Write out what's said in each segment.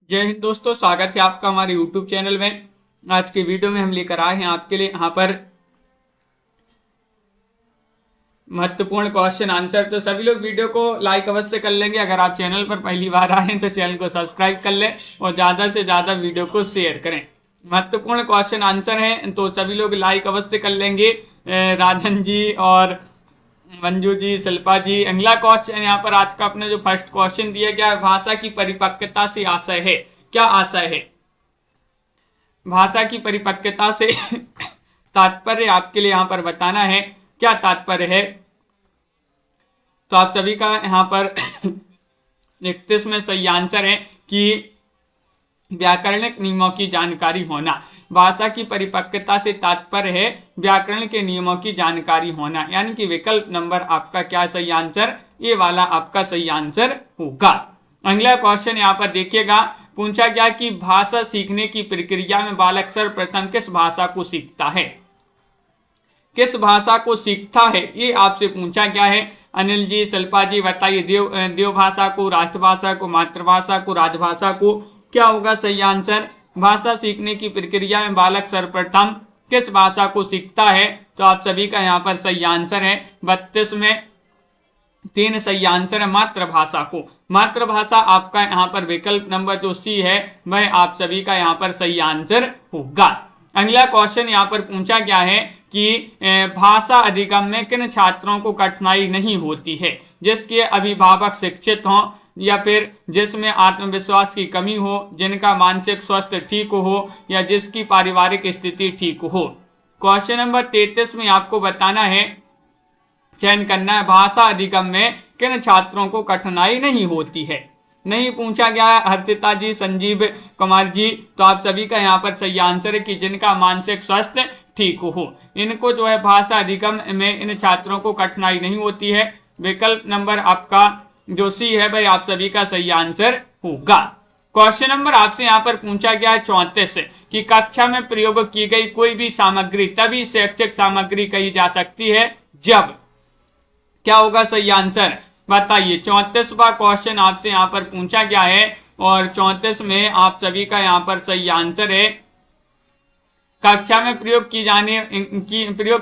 जय हिंद दोस्तों, स्वागत है आपका हमारे YouTube चैनल में। आज की वीडियो में हम लेकर आए हैं आपके लिए यहाँ पर महत्वपूर्ण क्वेश्चन आंसर। तो सभी लोग वीडियो को लाइक अवश्य कर लेंगे। अगर आप चैनल पर पहली बार आए हैं तो चैनल को सब्सक्राइब कर लें और ज़्यादा से ज़्यादा वीडियो को शेयर करें। महत्वपूर्ण क्वेश्चन आंसर हैं तो सभी लोग लाइक अवश्य कर लेंगे। राजन जी और मंजू जी, शिल्पा जी। अगला क्वेश्चन यहाँ पर आज का अपने जो फर्स्ट क्वेश्चन दिया गया है, भाषा की परिपक्वता से आशय है। क्या आशय है? भाषा की परिपक्वता से तात्पर्य आपके लिए यहाँ पर बताना है। क्या तात्पर्य है? तो आप सभी का यहाँ पर 31 में सही आंसर है कि व्याकरणिक नियमों की जानकारी होना। भाषा की परिपक्वता से तात्पर्य है व्याकरण के नियमों की जानकारी होना, यानी कि विकल्प नंबर आपका क्या सही आंसर? ये वाला आपका सही आंसर होगा। अगला क्वेश्चन यहाँ पर देखिएगा, पूछा गया कि भाषा सीखने की प्रक्रिया में बालक सर्वप्रथम किस भाषा को सीखता है? किस भाषा को सीखता है ये आपसे पूछा गया है। अनिल जी, शिल्पा जी बताइए। देव भाषा को, राष्ट्रभाषा को, मातृभाषा को, राजभाषा को? क्या होगा सही आंसर? भाषा सीखने की प्रक्रिया में बालक सर्वप्रथम किस भाषा को सीखता है? तो आप सभी का यहाँ पर सही आंसर है 32 में 3 सही आंसर है मातृभाषा को। मातृभाषा आपका यहाँ पर विकल्प नंबर जो सी है वह आप सभी का यहाँ पर सही आंसर होगा। अगला क्वेश्चन यहाँ पर पूछा गया है कि भाषा अधिगम में किन छात्रों को कठिनाई नहीं होती है? जिसके अभिभावक शिक्षित हों या फिर जिसमें आत्मविश्वास की कमी हो, जिनका मानसिक स्वास्थ्य ठीक हो या जिसकी पारिवारिक स्थिति ठीक हो। क्वेश्चन नंबर 33 में आपको बताना है, चयन करना है, भाषा अधिगम में किन छात्रों को कठिनाई नहीं होती है। नहीं पूछा गया है हर्षिता जी, संजीव कुमार जी। तो आप सभी का यहाँ पर सही आंसर है कि जिनका मानसिक स्वास्थ्य ठीक हो, इनको जो है भाषा अधिगम में इन छात्रों को कठिनाई नहीं होती है। विकल्प नंबर आपका जो सी है भाई आप सभी का सही आंसर होगा। क्वेश्चन नंबर आपसे यहाँ पर पूछा गया है 34 कि कक्षा में प्रयोग की गई कोई भी सामग्री तभी शैक्षिक सामग्री कही जा सकती है जब। क्या होगा सही आंसर? बताइए। 34वां क्वेश्चन आपसे यहाँ पर पूछा गया है और 34 में आप सभी का यहाँ पर सही आंसर है, कक्षा में प्रयोग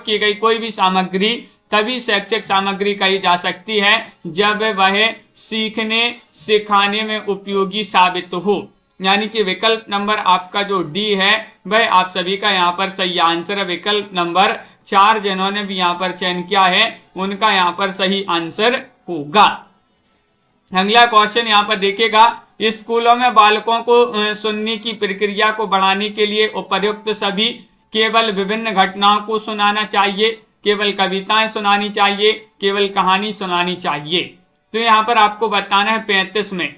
की गई कोई भी सामग्री तभी शैक्षिक सामग्री कही जा सकती है जब वह सीखने सिखाने में उपयोगी साबित हो। यानी कि विकल्प नंबर आपका जो डी है वह आप सभी का यहाँ पर सही आंसर है। विकल्प नंबर 4 जिन्होंने भी यहाँ पर चयन किया है उनका यहाँ पर सही आंसर होगा। अगला क्वेश्चन यहाँ पर देखिएगा, स्कूलों में बालकों को सुनने की प्रक्रिया को बढ़ाने के लिए उपर्युक्त सभी केवल विभिन्न घटनाओं को सुनाना चाहिए, केवल कविताएं सुनानी चाहिए, केवल कहानी सुनानी चाहिए। तो यहाँ पर आपको बताना है 35 में,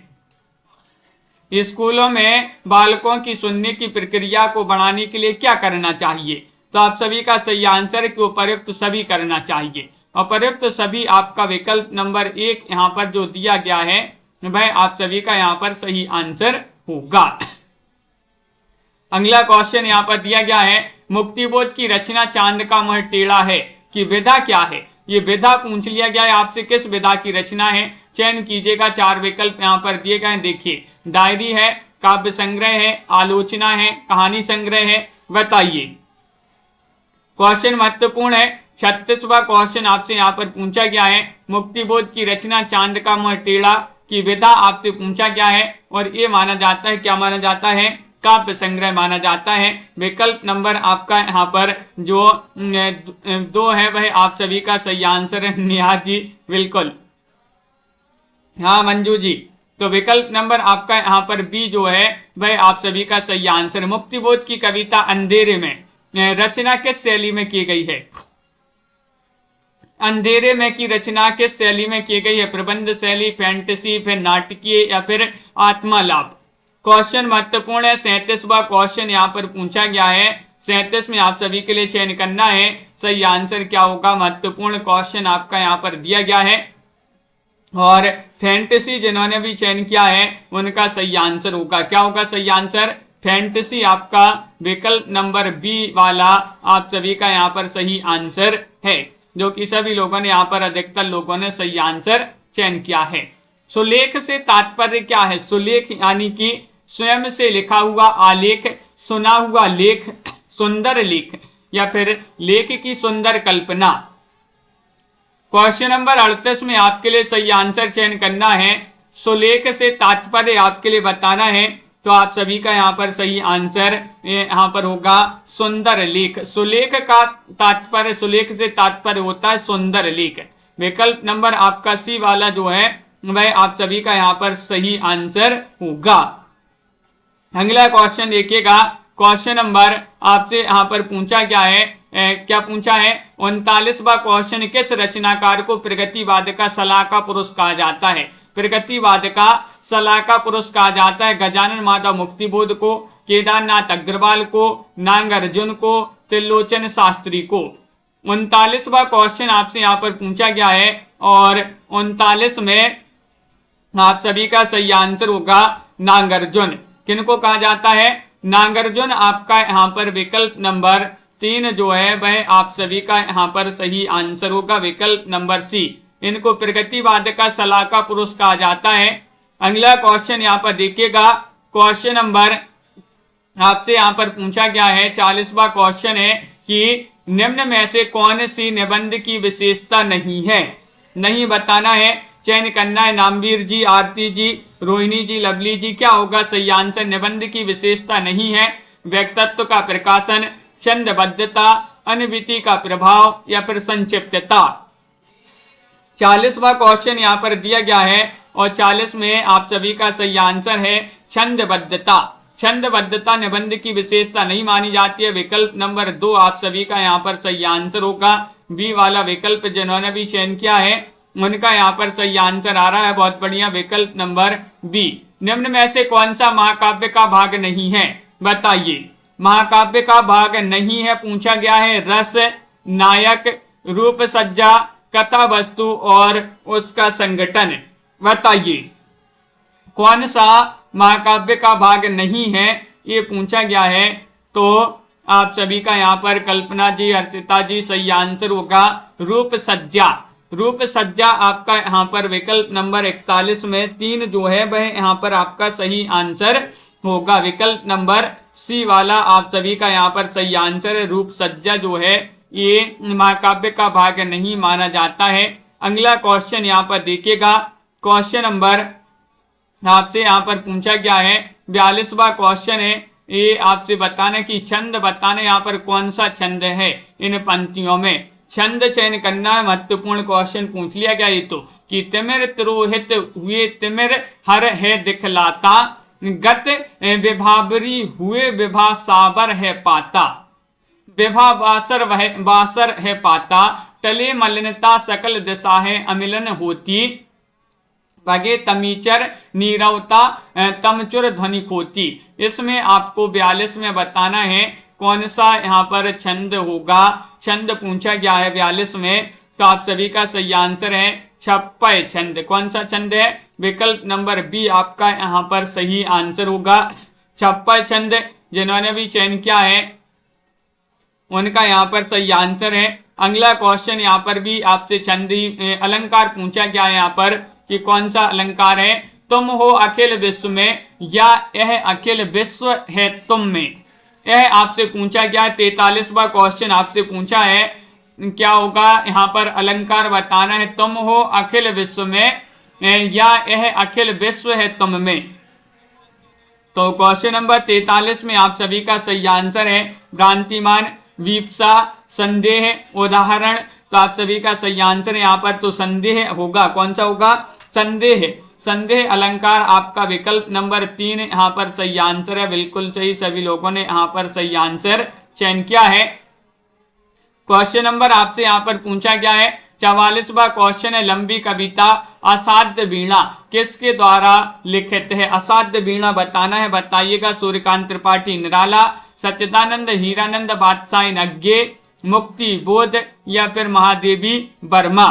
स्कूलों में बालकों की सुनने की प्रक्रिया को बढ़ाने के लिए क्या करना चाहिए? तो आप सभी का सही आंसर है कि उपर्युक्त सभी करना चाहिए। उपर्युक्त सभी आपका विकल्प नंबर 1 यहाँ पर जो दिया गया है वह आप सभी का यहाँ पर सही आंसर होगा। अगला क्वेश्चन यहाँ पर दिया गया है, मुक्तिबोध की रचना चांद का मुंह टेढ़ा है कि विधा क्या है? ये विधा पूछ लिया गया है आपसे, किस विधा की रचना है? चयन कीजिएगा। 4 विकल्प यहाँ पर दिए गए हैं। देखिए, डायरी है, काव्य संग्रह है, आलोचना है, कहानी संग्रह है। बताइए। क्वेश्चन महत्वपूर्ण है। 36वां क्वेश्चन आपसे यहाँ पर पूछा गया है, मुक्तिबोध की रचना चांद का मुंह टेढ़ा की विधा आपसे पूछा गया है और ये माना जाता है, क्या माना जाता है? काव्य संग्रह माना जाता है। विकल्प नंबर आपका यहाँ पर जो 2 है वह आप सभी का सही आंसर है। निहार जी बिल्कुल, हाँ मंजू जी। तो विकल्प नंबर आपका यहाँ पर बी जो है वह आप सभी का सही आंसर है। मुक्तिबोध की कविता अंधेरे में रचना किस शैली में की गई है? अंधेरे में की रचना किस शैली में की गई है? प्रबंध शैली, फैंटेसी, फिर नाटकीय या फिर आत्मालाप? क्वेश्चन महत्वपूर्ण है। 37वां क्वेश्चन यहाँ पर पूछा गया है। 37 में आप सभी के लिए चयन करना है, सही आंसर क्या होगा? महत्वपूर्ण क्वेश्चन आपका यहाँ पर दिया गया है और फैंटेसी जिन्होंने भी चयन किया है उनका सही आंसर होगा। क्या होगा सही आंसर? फैंटेसी आपका विकल्प नंबर बी वाला आप सभी का यहाँ पर सही आंसर है, जो कि सभी लोगों ने यहाँ पर अधिकतर लोगों ने सही आंसर चयन किया है। सुलेख से तात्पर्य क्या है? सुलेख यानी कि स्वयं से लिखा हुआ आलेख, सुना हुआ लेख, सुंदर लेख या फिर लेख की सुंदर कल्पना। क्वेश्चन नंबर 38 में आपके लिए सही आंसर चयन करना है। सुलेख से तात्पर्य आपके लिए बताना है, तो आप सभी का यहाँ पर सही आंसर यहाँ पर होगा सुंदर लेख। सुलेख का तात्पर्य, सुलेख से तात्पर्य होता है सुंदर लेख। विकल्प नंबर आपका सी वाला जो है वह आप सभी का यहाँ पर सही आंसर होगा। अगला क्वेश्चन देखिएगा। क्वेश्चन नंबर आपसे यहाँ पर पूछा क्या है, क्या पूछा है, 39वां क्वेश्चन, किस रचनाकार को प्रगतिवाद का सलाहकार पुरुष कहा जाता है? प्रगतिवाद का सलाहकार पुरुष कहा जाता है गजानन माधव मुक्तिबोध को, केदारनाथ अग्रवाल को, नागार्जुन को, त्रिलोचन शास्त्री को। 39वां क्वेश्चन आपसे यहाँ पर पूछा गया है और 39 में आप सभी का सही आंसर होगा नागार्जुन। किनको कहा जाता है? नागार्जुन। आपका यहाँ पर विकल्प नंबर 3 जो है वह आप सभी का यहाँ पर सही आंसर होगा, विकल्प नंबर सी। इनको प्रगतिवाद का सलाहकार पुरुष कहा जाता है। अगला क्वेश्चन यहाँ पर देखिएगा। क्वेश्चन नंबर आपसे यहाँ पर पूछा गया है, 40वां क्वेश्चन है कि निम्न में से कौन सी निबंध की विशेषता नहीं है? नहीं बताना है, चयन करना है। नामवीर जी, आरती जी, रोहिणी जी, लवली जी, क्या होगा सही आंसर? निबंध की विशेषता नहीं है व्यक्तित्व का प्रकाशन, छंदबद्धता, अनुभूति का प्रभाव या फिर संक्षिप्तता। 40वां क्वेश्चन यहाँ पर दिया गया है और 40 में आप सभी का सही आंसर है छंदबद्धता। छंदबद्धता निबंध की विशेषता नहीं मानी जाती है, विकल्प नंबर 2 आप सभी का यहाँ पर सही आंसर होगा। बी वाला विकल्प जिन्होंने भी चयन किया है उनका यहाँ पर सही आंसर आ रहा है, बहुत बढ़िया, विकल्प नंबर बी। निम्न में से कौन सा महाकाव्य का भाग नहीं है? बताइए। महाकाव्य का भाग नहीं है पूछा गया है रस, नायक, रूप सज्जा, कथा वस्तु और उसका संगठन। बताइए कौन सा महाकाव्य का भाग नहीं है, ये पूछा गया है। तो आप सभी का यहाँ पर कल्पना जी, अर्चिता जी, सही आंसर होगा रूप सज्जा। रूप सज्जा आपका यहाँ पर विकल्प नंबर 41 में 3 जो है वह यहाँ पर आपका सही आंसर होगा, विकल्प नंबर सी वाला आप सभी का यहाँ पर सही आंसर है। रूप सज्जा जो है ये महाकाव्य का भाग नहीं माना जाता है। अगला क्वेश्चन यहाँ पर देखिएगा। क्वेश्चन नंबर आपसे यहाँ पर पूछा गया है 42वां क्वेश्चन है, ये आपसे बताना कि छंद बताना यहाँ पर कौन सा छंद है इन पंक्तियों में। छंद चयन करना है, महत्वपूर्ण क्वेश्चन पूछ लिया गया ये तो कि तिमिर तिरोहित हुए तिमिर हर है दिखलाता, गत विभावरी हुए विभा साबर है पाता, विभा बासर है पाता, टले मलिनता सकल दिशा है अमिलन होती, भगे तमीचर नीरवता तमचुर ध्वनि खोती। इसमें आपको 42 में बताना है कौन सा यहाँ पर छंद होगा। छंद पूछा गया है 42 में, तो आप सभी का सही आंसर है छप्पय छंद। कौन सा छंद है? विकल्प नंबर बी आपका यहाँ पर सही आंसर होगा छप्पय छंद। जिन्होंने भी चयन किया है उनका यहाँ पर सही आंसर है। अगला क्वेश्चन यहाँ पर भी आपसे छंदी अलंकार पूछा गया है यहाँ पर कि कौन सा अलंकार है। तुम हो अखिल विश्व में या यह अखिल विश्व है तुम में, यह आपसे पूछा गया है। 43वां क्वेश्चन आपसे पूछा है क्या होगा यहाँ पर अलंकार बताना है। तुम हो अखिल विश्व में या यह अखिल विश्व है तुम में। तो क्वेश्चन नंबर 43 में आप सभी का सही आंसर है भ्रांतिमान, वीप्सा, संदेह। उदाहरण तो आप सभी का सही आंसर है यहाँ पर तो संदेह होगा। कौन सा होगा? संदेह। संदेह अलंकार आपका विकल्प नंबर 3 यहाँ पर सही आंसर है, बिल्कुल सही। सभी लोगों ने यहाँ पर सही आंसर चयन किया है। क्वेश्चन नंबर आपसे यहाँ पर पूछा गया है 44वां क्वेश्चन है लंबी कविता असाध्य वीणा किसके द्वारा लिखित है? असाध्य वीणा बताना है, बताइएगा। सूर्यकांत त्रिपाठी निराला, सच्चिदानंद हीरानंद बादशाह नग्गे, मुक्ति बोध या फिर महादेवी वर्मा।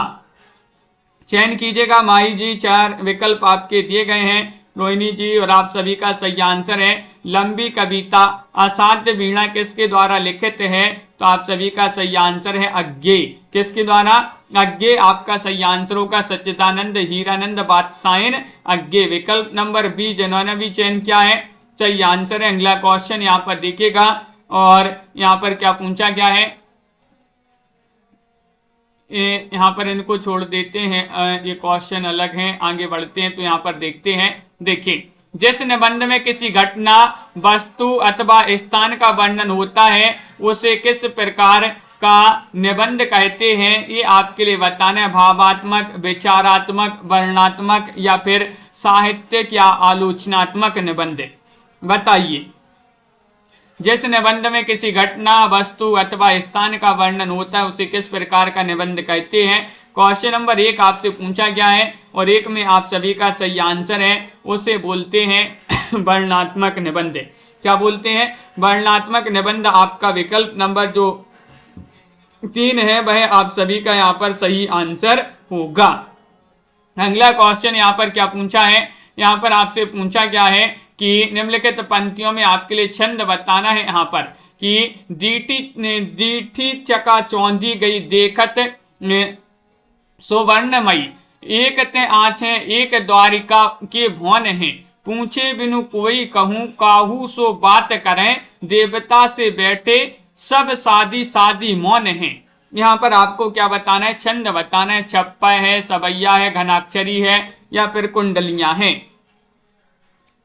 चयन कीजिएगा। माही जी 4 विकल्प आपके दिए गए हैं, रोहिणी जी, और आप सभी का सही आंसर है लंबी कविता असाध्य वीणा किसके द्वारा लिखित है? तो आप सभी का सही आंसर है अज्ञे। किसके द्वारा? अज्ञे आपका सही आंसर होगा सच्चिदानंद हीरानंद बादशाह अज्ञे। विकल्प नंबर बी जिन्होंने भी चयन किया है सही आंसर है। अगला क्वेश्चन यहाँ पर देखिएगा, और यहाँ पर क्या पूछा गया है, यहाँ पर इनको छोड़ देते हैं, ये क्वेश्चन अलग हैं, आगे बढ़ते हैं तो यहाँ पर देखते हैं। देखिए, जिस निबंध में किसी घटना, वस्तु अथवा स्थान का वर्णन होता है उसे किस प्रकार का निबंध कहते हैं, ये आपके लिए बताना है। भावात्मक, विचारात्मक, वर्णनात्मक या फिर साहित्यिक या आलोचनात्मक निबंध, बताइए। जिस निबंध में किसी घटना, वस्तु अथवा स्थान का वर्णन होता है उसे किस प्रकार का निबंध कहते हैं। क्वेश्चन नंबर 1 आपसे पूछा गया है और 1 में आप सभी का सही आंसर है, उसे बोलते हैं वर्णनात्मक निबंध। क्या बोलते हैं? वर्णनात्मक निबंध। आपका विकल्प नंबर जो 3 है वह आप सभी का यहाँ पर सही आंसर होगा। अगला क्वेश्चन यहाँ पर क्या पूछा है, यहाँ पर आपसे पूछा गया है कि निम्नलिखित पंक्तियों में आपके लिए छंद बताना है। यहाँ पर कि दीठी चका चौंधी गई देखत सुवर्णमयी, एक ते आँखें एक द्वारिका के भवन हैं, पूछे बिनु कोई कहूँ काहू सो बात करें, देवता से बैठे सब सादी सादी मौन हैं। यहाँ पर आपको क्या बताना है? छंद बताना है। छप्पा है, सवैया है, घनाक्षरी है या फिर कुंडलियां हैं।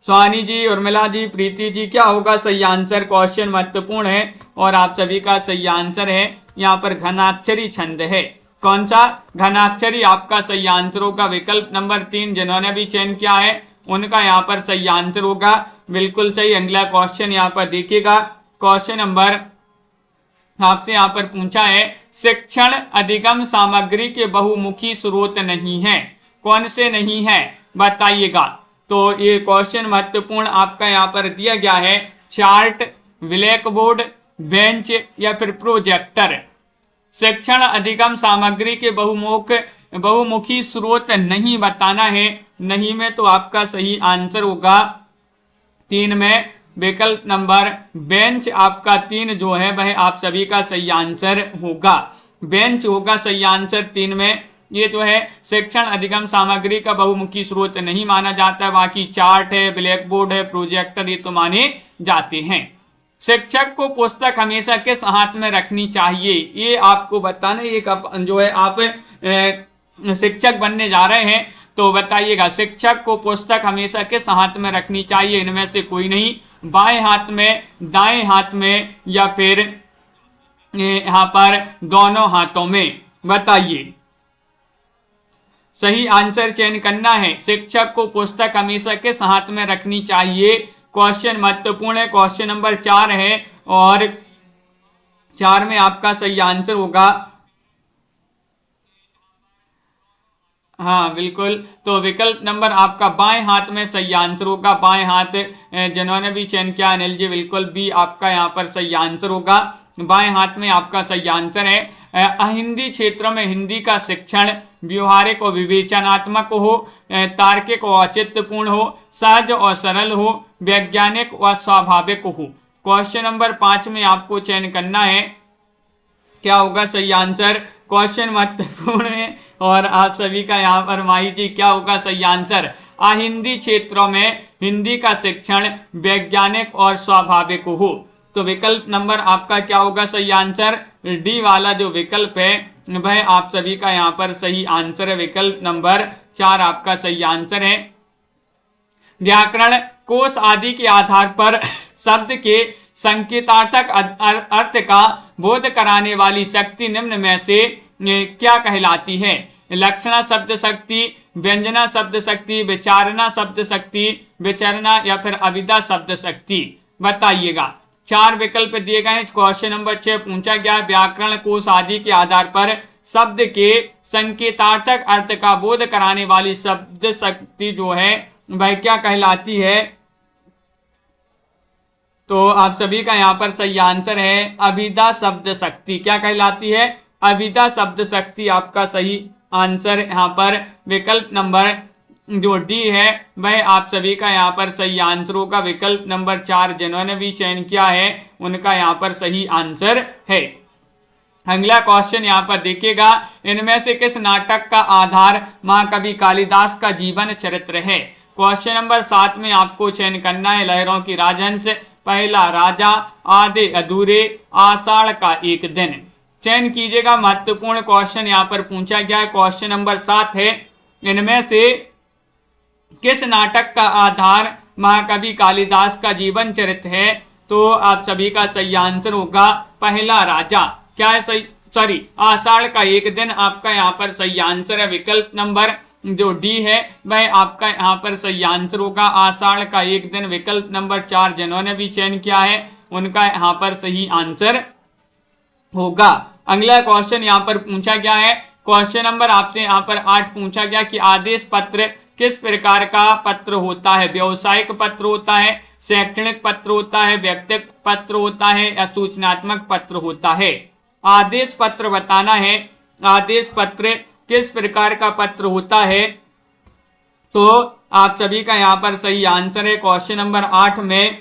स्वानी जी, उर्मिला जी, प्रीति जी, क्या होगा सही आंसर? क्वेश्चन महत्वपूर्ण है और आप सभी का सही आंसर है यहाँ पर घनाक्षरी छंद है। कौन सा? घनाक्षरी आपका सही आंसर होगा। विकल्प नंबर 3 जिन्होंने भी चयन किया है उनका यहाँ पर सही आंसर होगा, बिल्कुल सही। अगला क्वेश्चन यहाँ पर देखिएगा, क्वेश्चन नंबर आपसे यहाँ पर पूछा है, शिक्षण अधिगम सामग्री के बहुमुखी स्रोत नहीं है, कौन से नहीं है, बताइएगा। तो ये क्वेश्चन महत्वपूर्ण आपका यहाँ पर दिया गया है। चार्ट, ब्लैक बोर्ड, बेंच या फिर प्रोजेक्टर। शिक्षण अधिगम सामग्री के बहुमुखी स्रोत नहीं बताना है। नहीं में तो आपका सही आंसर होगा 3 में विकल्प नंबर बेंच। आपका 3 जो है वह आप सभी का सही आंसर होगा, बेंच होगा सही आंसर 3 में। ये जो है शिक्षण अधिगम सामग्री का बहुमुखी स्रोत नहीं माना जाता है। बाकी चार्ट है, ब्लैक बोर्ड है, प्रोजेक्टर, ये तो माने जाते हैं। शिक्षक को पुस्तक हमेशा किस हाथ में रखनी चाहिए, ये आपको बताना। ये जो है आप शिक्षक बनने जा रहे हैं तो बताइएगा, शिक्षक को पुस्तक हमेशा किस हाथ में रखनी चाहिए? इनमें से कोई नहीं, बाएं हाथ में, दाएं हाथ में या फिर यहाँ पर दोनों हाथों में, बताइए। सही आंसर चयन करना है। शिक्षक को पुस्तक हमेशा किस हाथ में रखनी चाहिए? क्वेश्चन महत्वपूर्ण है। क्वेश्चन नंबर 4 है और 4 में आपका सही आंसर होगा, हाँ बिल्कुल। तो विकल्प नंबर आपका बाएं हाथ में सही आंसर होगा। बाएं हाथ जिन्होंने भी चयन किया अनिल जी, बिल्कुल भी आपका यहाँ पर सही आंसर होगा, बाएं हाथ में आपका सही आंसर है। अहिंदी क्षेत्रों में हिंदी का शिक्षण व्यवहारिक और विवेचनात्मक हो, तार्किक और औचित्यपूर्ण हो, सहज और सरल हो, वैज्ञानिक और स्वाभाविक हो। क्वेश्चन नंबर 5 में आपको चयन करना है, क्या होगा सही आंसर? क्वेश्चन महत्वपूर्ण है और आप सभी का यहाँ पर माही जी, क्या होगा सही आंसर? अहिंदी क्षेत्रों में हिंदी का शिक्षण वैज्ञानिक और स्वाभाविक हो। तो विकल्प नंबर आपका क्या होगा सही आंसर? डी वाला जो विकल्प है वह आप सभी का यहाँ पर सही आंसर है। विकल्प नंबर 4 आपका सही आंसर है। व्याकरण, कोश आदि के आधार पर शब्द के संकेतार्थक अर्थ का बोध कराने वाली शक्ति निम्न में से क्या कहलाती है? लक्षणा शब्द शक्ति, व्यंजना शब्द शक्ति, विचारणा शब्द शक्ति, विचरना या फिर अविदा शब्द शक्ति, बताइएगा। 4 विकल्प दिए गए हैं। क्वेश्चन नंबर 6 पूछा गया, व्याकरण कोश आदि के आधार पर शब्द के संकेतार्थक अर्थ का बोध कराने वाली शब्द शक्ति जो है वह क्या कहलाती है? तो आप सभी का यहाँ पर सही आंसर है अभिधा शब्द शक्ति। क्या कहलाती है? अभिधा शब्द शक्ति आपका सही आंसर यहाँ पर। विकल्प नंबर जो डी है वह आप सभी का यहाँ पर सही आंसर होगा। विकल्प नंबर 4 जिन्होंने भी चयन किया है उनका यहाँ पर सही आंसर है। अगला क्वेश्चन यहाँ पर देखिएगा, इनमें से किस नाटक का आधार महाकवि कालिदास का जीवन चरित्र है? क्वेश्चन नंबर 7 में आपको चयन करना है लहरों की राजहंस, पहला राजा, आधे अधूरे, आषाढ़ का एक दिन। चयन कीजिएगा। महत्वपूर्ण क्वेश्चन यहाँ पर पूछा गया है। क्वेश्चन नंबर 7 है, इनमें से किस नाटक का आधार महाकवि कालिदास का जीवन चरित्र है? तो आप सभी का सही आंसर होगा पहला राजा। क्या है सही? सॉरी, आषाढ़ का एक दिन आपका यहाँ पर सही आंसर है। विकल्प नंबर जो डी है वह आपका यहाँ पर सही आंसर होगा, आषाढ़ का एक दिन। विकल्प नंबर 4 जिन्होंने भी चयन किया है उनका यहाँ पर सही आंसर होगा। अगला क्वेश्चन यहाँ पर पूछा गया है। क्वेश्चन नंबर आपसे यहाँ पर 8 पूछा गया कि आदेश पत्र किस प्रकार का पत्र होता है? व्यवसायिक पत्र होता है, शैक्षणिक पत्र होता है, व्यक्तिगत पत्र होता है या सूचनात्मक पत्र होता है? आदेश पत्र बताना है। आदेश पत्र किस प्रकार का पत्र होता है? तो आप सभी का यहाँ पर सही आंसर है क्वेश्चन नंबर 8 में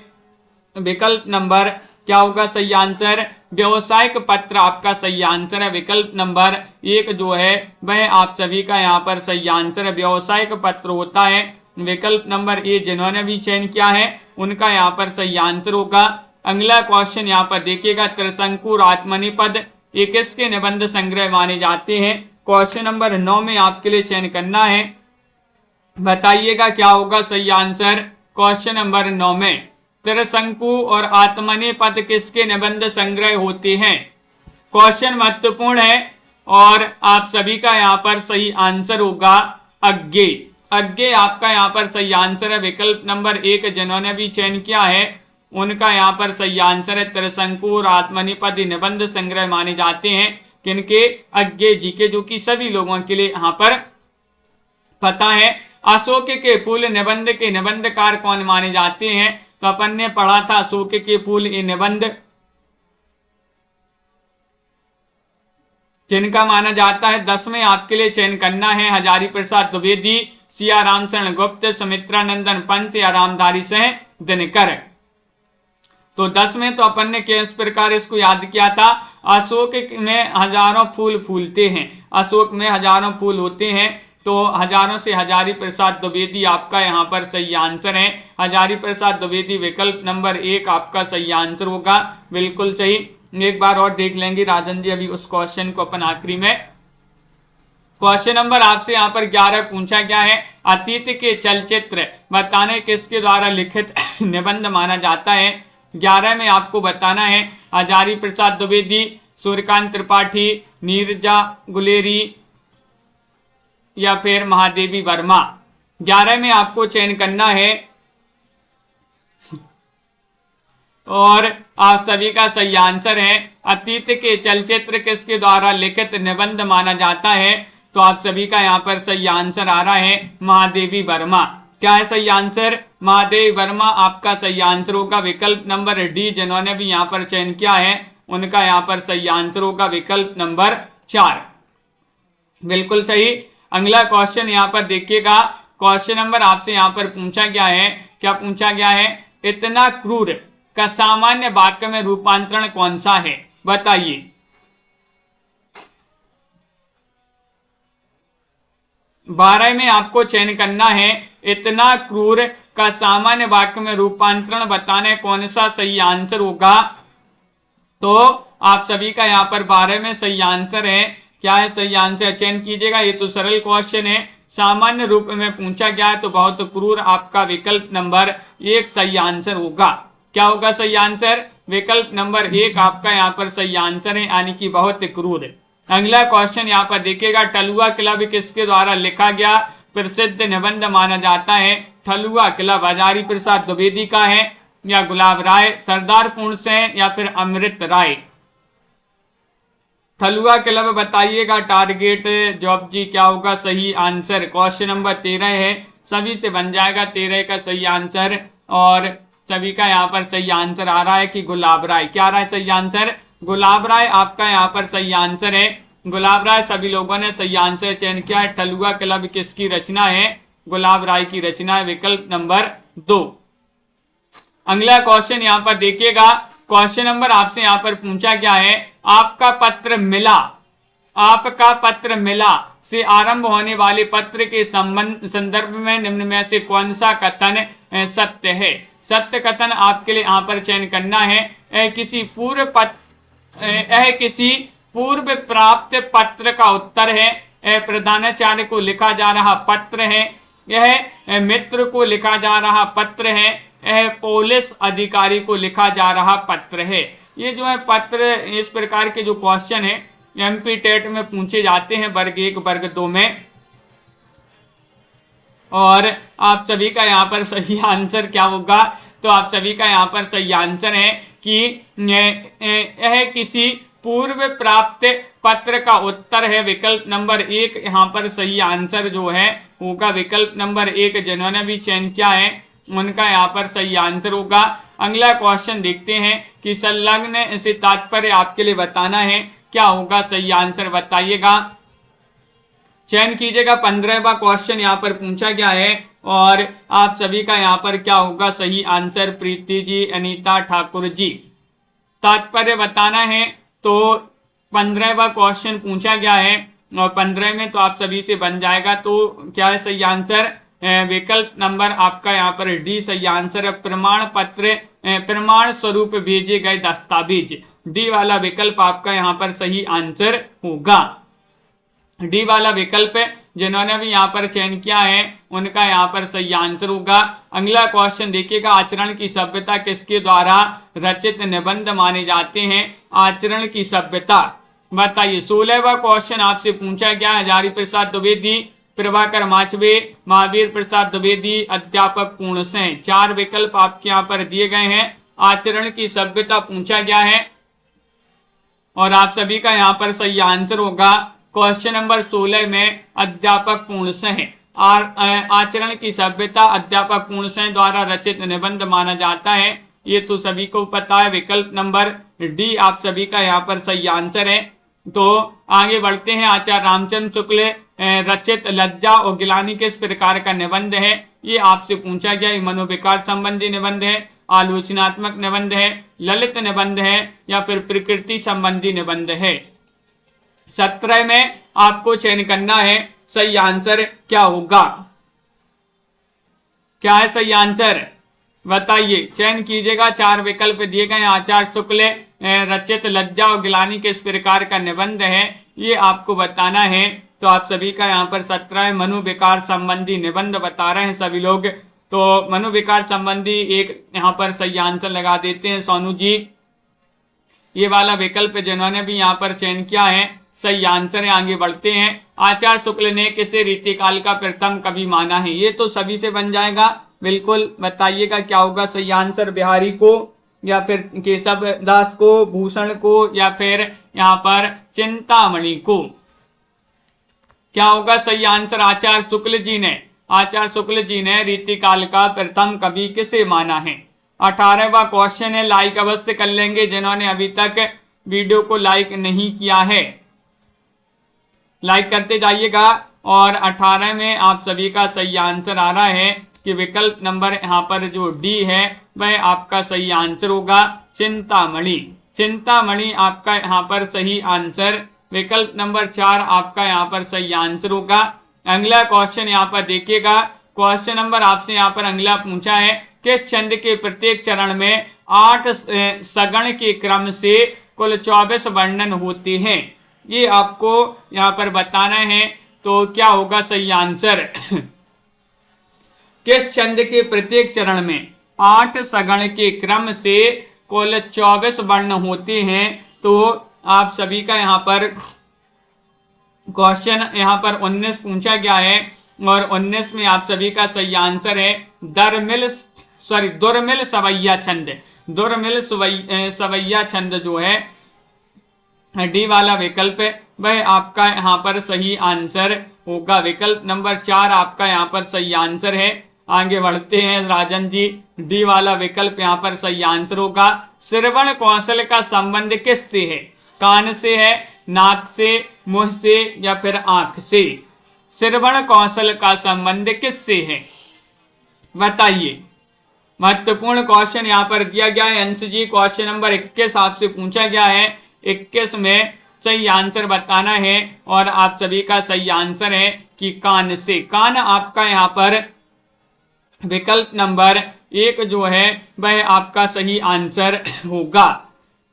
विकल्प नंबर क्या होगा सही आंसर? व्यवसायिक पत्र आपका सही आंसर है। विकल्प नंबर 1 जो है वह आप सभी का यहाँ पर सही आंसर है, व्यवसायिक पत्र होता है। विकल्प नंबर ए जिन्होंने भी चयन किया है उनका यहाँ पर सही आंसर होगा। अगला क्वेश्चन यहाँ पर देखिएगा, त्रिशंकु और आत्मनिपद ये किसके निबंध संग्रह माने जाते हैं? क्वेश्चन नंबर 9 में आपके लिए चयन करना है, बताइएगा क्या होगा सही आंसर। क्वेश्चन नंबर 9 में त्रिशंकु और आत्मनिपद किसके निबंध संग्रह होते हैं? क्वेश्चन महत्वपूर्ण है और आप सभी का यहाँ पर सही आंसर होगा अज्ञे। अज्ञे आपका यहाँ पर सही आंसर है। विकल्प नंबर 1 जिन्होंने भी चयन किया है उनका यहाँ पर सही आंसर है। त्रिशंकु और आत्मनिपद निबंध संग्रह माने जाते हैं किनके? अज्ञे जी के, जो कि सभी लोगों के लिए यहाँ पर पता है। अशोक के फूल निबंध के निबंधकार कौन माने जाते हैं? तो अपन ने पढ़ा था अशोक के फूल ये निबंध जिनका माना जाता है। 10 में आपके लिए चयन करना है, हजारी प्रसाद द्विवेदी, सिया रामचरण गुप्त, सुमित्रा नंदन पंत या रामधारी सिंह दिनकर। तो 10 में तो अपन ने किस प्रकार इसको याद किया था, अशोक में हजारों फूल फूलते हैं, अशोक में हजारों फूल होते हैं, तो हजारों से हजारी प्रसाद द्विवेदी आपका यहाँ पर सही आंसर है। हजारी प्रसाद द्विवेदी विकल्प नंबर 1 आपका सही आंसर होगा, बिल्कुल सही। एक बार और देख लेंगे राजन जी अभी उस क्वेश्चन को अपन आखिरी में। क्वेश्चन नंबर आपसे यहाँ पर 11 पूछा गया है, अतीत के चलचित्र बताने किसके द्वारा लिखित निबंध माना जाता है? 11 में आपको बताना है, हजारी प्रसाद द्विवेदी, सूर्यकांत त्रिपाठी, नीरजा गुलेरी या फिर महादेवी वर्मा। 11 में आपको चयन करना है और आप सभी का सही आंसर है, अतीत के चलचित्र किसके द्वारा लिखित निबंध माना जाता है? तो आप सभी का यहाँ पर सही आंसर आ रहा है महादेवी वर्मा। क्या है सही आंसर? महादेवी वर्मा आपका सही आंसर होगा। विकल्प नंबर डी जिन्होंने भी यहाँ पर चयन किया है उनका यहाँ पर सही आंसर होगा विकल्प नंबर 4, बिल्कुल सही। अगला क्वेश्चन यहाँ पर देखिएगा, क्वेश्चन नंबर आपसे यहाँ पर पूछा गया है, क्या पूछा गया है? इतना क्रूर का सामान्य वाक्य में रूपांतरण कौन सा है? बताइए। बारह में आपको चयन करना है, इतना क्रूर का सामान्य वाक्य में रूपांतरण बताने कौन सा सही आंसर होगा? तो आप सभी का यहाँ पर 12 में सही आंसर है। क्या है सही आंसर? चयन कीजिएगा, ये तो सरल क्वेश्चन है, सामान्य रूप में पूछा गया है तो बहुत क्रूर आपका विकल्प नंबर 1 सही आंसर होगा। क्या होगा सही आंसर? विकल्प नंबर 1 आपका यहाँ पर सही आंसर है, यानी कि बहुत क्रूर। अगला क्वेश्चन यहाँ पर देखिएगा, टलुआ क्लब किसके द्वारा लिखा गया प्रसिद्ध निबंध माना जाता है? ठलुआ क्लब हजारी प्रसाद द्विवेदी का है या गुलाब राय, सरदार पूर्ण सिंह या फिर अमृत राय? ठलुआ क्लब बताइएगा। टारगेट जॉब जी क्या होगा सही आंसर? क्वेश्चन नंबर 13 है, सभी से बन जाएगा 13 का सही आंसर और सभी का यहाँ पर सही आंसर आ रहा है कि गुलाब राय। क्या आ रहा है सही आंसर? गुलाब राय आपका यहाँ पर सही आंसर है। गुलाब राय सभी लोगों ने सही आंसर चयन किया है। ठलुआ क्लब किसकी रचना है? गुलाब राय की रचना है, विकल्प नंबर 2। अगला क्वेश्चन यहाँ पर देखिएगा, क्वेश्चन नंबर आपसे यहाँ पर पूछा गया है, आपका पत्र मिला, आपका पत्र मिला से आरंभ होने वाले पत्र के संदर्भ में निम्न में से कौन सा कथन सत्य है। सत्य कथन आपके लिए यहाँ पर चयन करना है। किसी पूर्व प्राप्त पत्र का उत्तर है। प्रधानाचार्य को लिखा जा रहा पत्र है। यह मित्र को लिखा जा रहा पत्र है। यह पुलिस अधिकारी को लिखा जा रहा पत्र है। ये जो है पत्र, इस प्रकार के जो क्वेश्चन है एमपी टेट में पूछे जाते हैं वर्ग 1 वर्ग 2 में। और आप सभी का यहाँ पर सही आंसर क्या होगा, तो आप सभी का यहाँ पर सही आंसर है कि यह किसी पूर्व प्राप्त पत्र का उत्तर है। विकल्प नंबर 1 यहाँ पर सही आंसर जो है होगा। विकल्प नंबर 1 जिन्होंने भी चयन किया है उनका यहाँ पर सही आंसर होगा। अगला क्वेश्चन देखते हैं कि संलग्न से तात्पर्य आपके लिए बताना है, क्या होगा सही आंसर बताइएगा। चयन कीजिएगा। 15वां क्वेश्चन यहाँ पर पूछा गया है और आप सभी का यहाँ पर क्या होगा सही आंसर। प्रीति जी, अनीता ठाकुर जी, तात्पर्य बताना है। तो 15वां क्वेश्चन पूछा गया है और 15 में तो आप सभी से बन जाएगा। तो क्या है सही आंसर। विकल्प नंबर आपका यहाँ पर डी सही आंसर है। प्रमाण पत्र, प्रमाण स्वरूप भेजे गए दस्तावेज, डी वाला विकल्प आपका यहाँ पर सही आंसर होगा। डी वाला विकल्प जिन्होंने भी यहाँ पर चयन किया है उनका यहाँ पर सही आंसर होगा। अगला क्वेश्चन देखिएगा। आचरण की सभ्यता किसके द्वारा रचित निबंध माने जाते हैं। आचरण की सभ्यता बताइए। 16वां क्वेश्चन आपसे पूछा गया। हजारी प्रसाद द्विवेदी, प्रभाकर माचवे, महावीर प्रसाद द्विवेदी, अध्यापक पूर्ण सिंह। 4 विकल्प आपके यहाँ पर दिए गए हैं। आचरण की सभ्यता पूछा गया है और आप सभी का यहाँ पर सही आंसर होगा। क्वेश्चन नंबर 16 में अध्यापक पूर्ण सिंह। आचरण की सभ्यता अध्यापक पूर्ण सिंह द्वारा रचित निबंध माना जाता है। ये तो सभी को पता है। विकल्प नंबर डी आप सभी का यहाँ पर सही आंसर है। तो आगे बढ़ते हैं। आचार्य रामचंद्र शुक्ल रचित लज्जा और गिलानी किस प्रकार का निबंध है। ये आपसे पूछा गया। मनोविकार संबंधी निबंध है, आलोचनात्मक निबंध है, ललित निबंध है या फिर प्रकृति संबंधी निबंध है। 17 में आपको चयन करना है। सही आंसर क्या होगा, क्या है सही आंसर बताइए। चयन कीजिएगा। 4 विकल्प दिए गए। आचार्य शुक्ल रचित लज्जा और गिलानी किस प्रकार का निबंध है, ये आपको बताना है। तो आप सभी का यहाँ पर 17 मनोविकार संबंधी निबंध बता रहे हैं सभी लोग। तो मनोविकार संबंधी एक यहाँ पर सही आंसर लगा देते हैं सोनू जी। ये वाला विकल्प जिन्होंने भी यहाँ पर चयन किया है सही आंसर है। आगे बढ़ते हैं। आचार्य शुक्ल ने किसे रीतिकाल का प्रथम कवि माना है। ये तो सभी से बन जाएगा। बिल्कुल बताइएगा क्या होगा सही आंसर। बिहारी को या फिर केशव दास को, भूषण को या फिर यहाँ पर चिंतामणि को। क्या होगा सही आंसर। आचार्य शुक्ल जी ने रीतिकाल का प्रथम कवि किसे माना है। 18वां क्वेश्चन है। लाइक अवश्य कर लेंगे जिन्होंने अभी तक वीडियो को लाइक नहीं किया है, लाइक करते जाइएगा। और 18 में आप सभी का सही आंसर आ रहा है कि विकल्प नंबर यहाँ पर जो डी है वह आपका सही आंसर होगा। चिंतामणि आपका यहाँ पर सही आंसर। विकल्प नंबर 4 आपका यहाँ पर सही आंसर होगा। अगला क्वेश्चन यहाँ पर देखिएगा। क्वेश्चन नंबर आपसे यहाँ पर अगला पूछा है। किस छंद के प्रत्येक चरण में 8 सगण के क्रम से कुल 24 वर्णन होते हैं। ये आपको यहाँ पर बताना है। तो क्या होगा सही आंसर। किस छंद के प्रत्येक चरण में 8 सगण के क्रम से कुल 24 वर्ण होते हैं। तो आप सभी का यहाँ पर क्वेश्चन यहाँ पर 19 पूछा गया है और 19 में आप सभी का सही आंसर है दुर्मिल सवैया छंद। दुर्मिल सवैया छंद जो है डी वाला विकल्प है वह आपका यहाँ पर सही आंसर होगा। विकल्प नंबर 4 आपका यहाँ पर सही आंसर है। आगे बढ़ते हैं राजन जी। डी वाला विकल्प यहाँ पर सही आंसर होगा। श्रवण कौशल का संबंध किससे है। कान से है, नाक से, मुंह से या फिर आंख से। श्रवण कौशल का संबंध किससे है बताइए। महत्वपूर्ण क्वेश्चन यहाँ पर दिया गया है। अंश जी क्वेश्चन नंबर 21 आपसे पूछा गया है। 21 में सही आंसर बताना है और आप सभी का सही आंसर है कि कान से। कान आपका यहाँ पर विकल्प नंबर 1 जो है वह आपका सही आंसर होगा।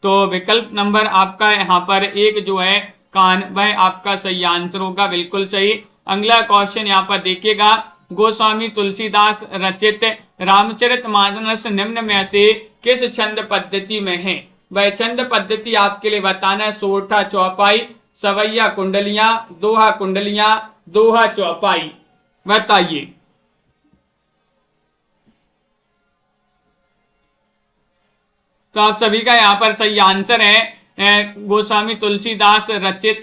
तो विकल्प नंबर आपका यहाँ पर 1 जो है कान, वह आपका सही आंसर होगा, बिल्कुल सही। अगला क्वेश्चन यहाँ पर देखिएगा, गोस्वामी तुलसीदास रचित रामचरितमानस निम्न में से किस छंद पद्धति में है? वह छंद पद्धति आपके लिए बताना है, सोरठा चौपाई, सवैया कुंडलियां, दोहा कुंडलियां, दोहा चौपाई, बताइए। तो आप सभी का यहाँ पर सही आंसर है गोस्वामी तुलसीदास रचित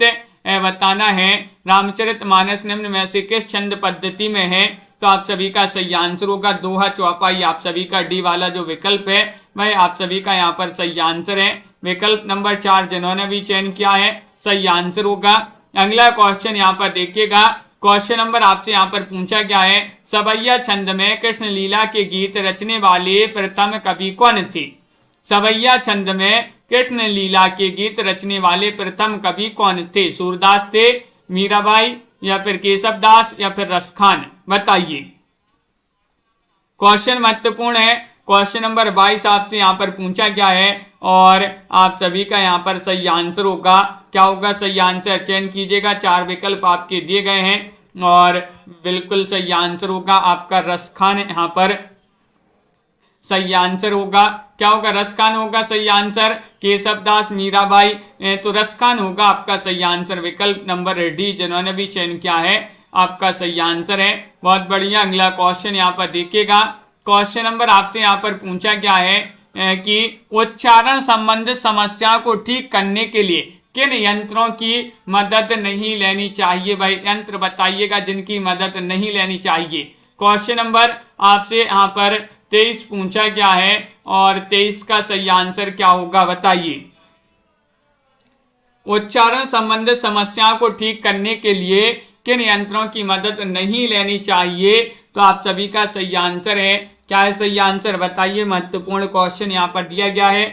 बताना है रामचरितमानस निम्न में से किस छंद पद्धति में है। तो आप सभी का सही आंसर होगा दोहा चौपाई। आप सभी का डी वाला जो विकल्प है वह आप सभी का यहाँ पर सही आंसर है। विकल्प नंबर 4 जिन्होंने भी चयन किया है सही आंसर होगा। अगला क्वेश्चन यहाँ पर देखिएगा, क्वेश्चन नंबर आपसे यहाँ पर पूछा गया है, सवैया छंद में कृष्ण लीला के गीत रचने वाले प्रथम कवि कौन थे? सवैया छंद में कृष्ण लीला के गीत रचने वाले प्रथम कवि कौन थे? सूरदास थे, मीराबाई, या फिर केशव दास, या फिर रसखान, बताइए। क्वेश्चन महत्वपूर्ण है। क्वेश्चन नंबर 22 आपसे यहाँ पर पूछा गया है और आप सभी का यहाँ पर सही आंसर होगा। क्या होगा सही आंसर? चयन कीजिएगा, 4 विकल्प आपके दिए गए हैं और बिल्कुल सही आंसर होगा आपका रसखान यहाँ पर सही आंसर होगा। क्या होगा? रसखान होगा सही आंसर। केशव दास, मीराबाई, तो रसखान होगा आपका सही आंसर। विकल्प नंबर डी जिन्होंने भी चयन किया है आपका सही आंसर है। बहुत बढ़िया। अगला क्वेश्चन यहाँ पर देखिएगा, क्वेश्चन नंबर आपसे यहाँ पर पूछा गया है कि उच्चारण संबंधित समस्या को ठीक करने के लिए किन यंत्रों की मदद नहीं लेनी चाहिए? भाई यंत्र बताइएगा जिनकी मदद नहीं लेनी चाहिए। क्वेश्चन नंबर आपसे यहाँ पर 23 पूछा गया है और 23 का सही आंसर क्या होगा, बताइए। उच्चारण संबंधित समस्या को ठीक करने के लिए किन यंत्रों की मदद नहीं लेनी चाहिए? तो आप सभी का सही आंसर है, क्या है सही आंसर बताइए। महत्वपूर्ण क्वेश्चन यहाँ पर दिया गया है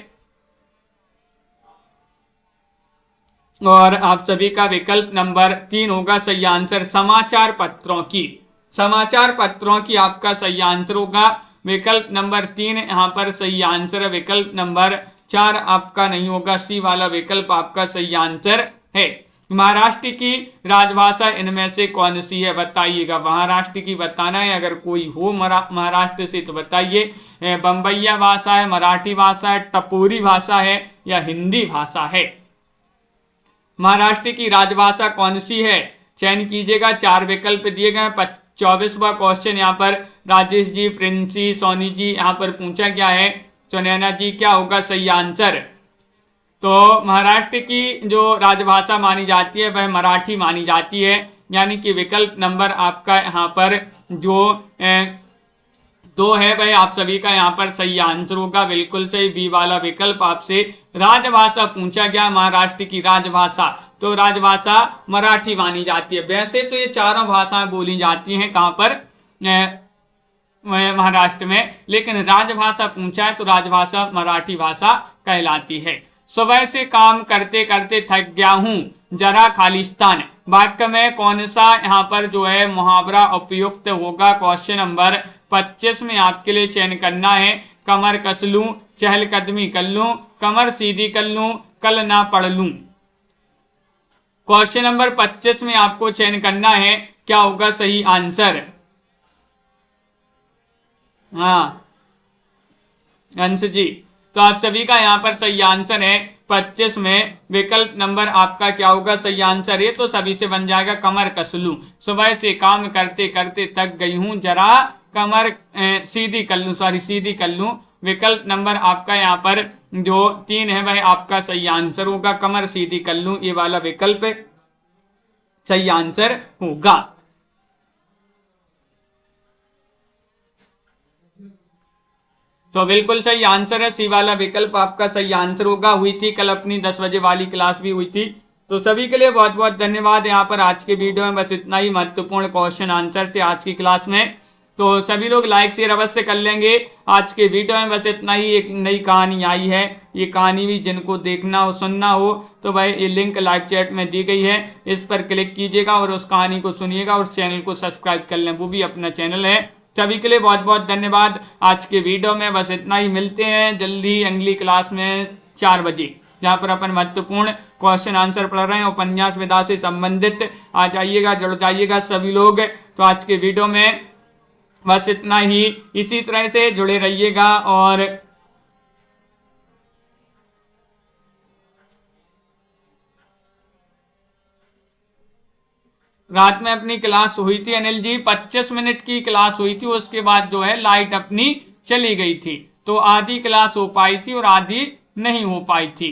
और आप सभी का विकल्प नंबर 3 होगा सही आंसर, समाचार पत्रों की। समाचार पत्रों की आपका सही आंसर होगा। विकल्प नंबर 3 यहाँ पर सही आंसर है। विकल्प नंबर 4 आपका नहीं होगा, सी वाला विकल्प आपका सही आंसर है। महाराष्ट्र की राजभाषा इनमें से कौन सी है, बताइएगा। महाराष्ट्र की बताना है, अगर कोई हो महाराष्ट्र से तो बताइए। बम्बईया भाषा है, मराठी भाषा है, टपोरी भाषा है, या हिंदी भाषा है? महाराष्ट्र की राजभाषा कौन सी है? चयन कीजिएगा, 4 विकल्प दिए गए। 24वां क्वेश्चन यहाँ पर राजेश जी, प्रिंसी, सोनी जी यहाँ पर पूछा गया है। सुनैना जी, क्या होगा सही आंसर? तो महाराष्ट्र की जो राजभाषा मानी जाती है वह मराठी मानी जाती है, यानी कि विकल्प नंबर आपका यहाँ पर जो 2 है वह आप सभी का यहाँ पर सही आंसर होगा, बिल्कुल सही। बी वाला विकल्प आपसे राजभाषा पूछा गया, महाराष्ट्र की राजभाषा, तो राजभाषा मराठी मानी जाती है। वैसे तो ये चारों भाषाएं बोली जाती हैं कहाँ पर, महाराष्ट्र में, लेकिन राजभाषा पूछा है तो राजभाषा मराठी भाषा कहलाती है। सुबह से काम करते करते थक गया हूँ, जरा खालिस्तान, वाक्य में कौन सा यहाँ पर जो है मुहावरा उपयुक्त होगा? क्वेश्चन नंबर 25 में आपके लिए चयन करना है। कमर कस लूं, चहलकदमी कर लूं, कमर सीधी कर लूं, कल ना पढ़ लूं। क्वेश्चन नंबर 25 में आपको चयन करना है, क्या होगा सही आंसर? हाँ अंश जी, तो आप सभी का यहाँ पर सही आंसर है 25 में। विकल्प नंबर आपका क्या होगा सही आंसर? ये तो सभी से बन जाएगा, कमर कस लूं। सुबह से काम करते करते थक गई हूँ, जरा कमर सीधी कर लूं, सीधी कर लूं। विकल्प नंबर आपका यहाँ पर जो 3 है वह आपका सही आंसर होगा, कमर सीधी कर लूं, ये वाला विकल्प सही आंसर होगा। तो बिल्कुल सही आंसर है, सी वाला विकल्प आपका सही आंसर होगा। हुई थी कल अपनी 10 बजे वाली क्लास भी हुई थी। तो सभी के लिए बहुत बहुत धन्यवाद। यहाँ पर आज के वीडियो में बस इतना ही महत्वपूर्ण क्वेश्चन आंसर थे आज की क्लास में। तो सभी लोग लाइक शेयर अवश्य कर लेंगे। आज के वीडियो में बस इतना ही। एक नई कहानी आई है, ये कहानी भी जिनको देखना हो सुनना हो तो भाई ये लिंक लाइव चैट में दी गई है, इस पर क्लिक कीजिएगा और उस कहानी को सुनिएगा और चैनल को सब्सक्राइब कर लें, वो भी अपना चैनल है। सभी के लिए बहुत बहुत धन्यवाद। आज के वीडियो में बस इतना ही। मिलते हैं जल्दी अगली क्लास में 4 बजे, जहाँ पर अपन महत्वपूर्ण क्वेश्चन आंसर पढ़ रहे हैं उपन्यास विधा से संबंधित। आ जाइएगा, जुड़ जाइएगा सभी लोग। तो आज के वीडियो में बस इतना ही। इसी तरह से जुड़े रहिएगा। और रात में अपनी क्लास हुई थी अनिल जी, 25 मिनट की क्लास हुई थी, उसके बाद जो है लाइट अपनी चली गई थी, तो आधी क्लास हो पाई थी और आधी नहीं हो पाई थी।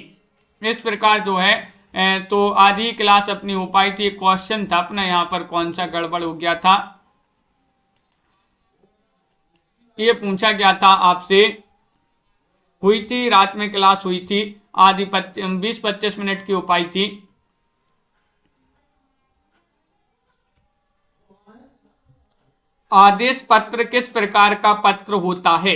इस प्रकार जो है तो आधी क्लास अपनी हो पाई थी। क्वेश्चन था अपना यहाँ पर कौन सा गड़बड़ हो गया था, ये पूछा गया था आपसे। हुई थी रात में क्लास हुई थी, आधी 20-25 मिनट की हो पाई थी। आदेश पत्र किस प्रकार का पत्र होता है,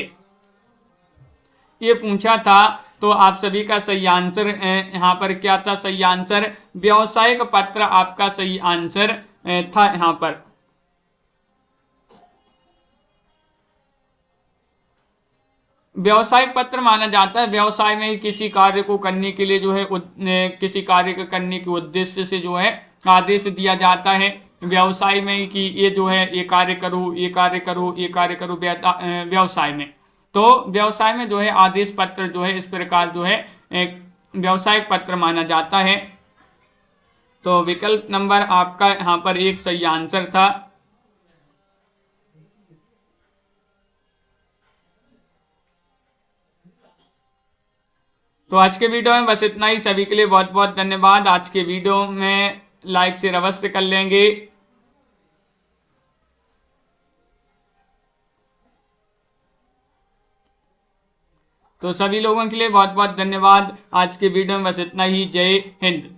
ये पूछा था। तो आप सभी का सही आंसर यहाँ पर क्या था, सही आंसर व्यावसायिक पत्र आपका सही आंसर था यहाँ पर। व्यावसायिक पत्र माना जाता है व्यवसाय में किसी कार्य को करने के लिए जो है किसी कार्य को करने के उद्देश्य से जो है आदेश दिया जाता है व्यवसाय में कि ये जो है ये कार्य करो, ये कार्य करो, ये कार्य करो व्यवसाय में। तो व्यवसाय में जो है आदेश पत्र जो है इस प्रकार जो है एक व्यावसायिक पत्र माना जाता है। तो विकल्प नंबर आपका यहाँ पर एक सही आंसर था। तो आज के वीडियो में बस इतना ही। सभी के लिए बहुत बहुत धन्यवाद। आज के वीडियो में लाइक शेयर अवश्य कर लेंगे। तो सभी लोगों के लिए बहुत बहुत धन्यवाद। आज के वीडियो में बस इतना ही। जय हिंद।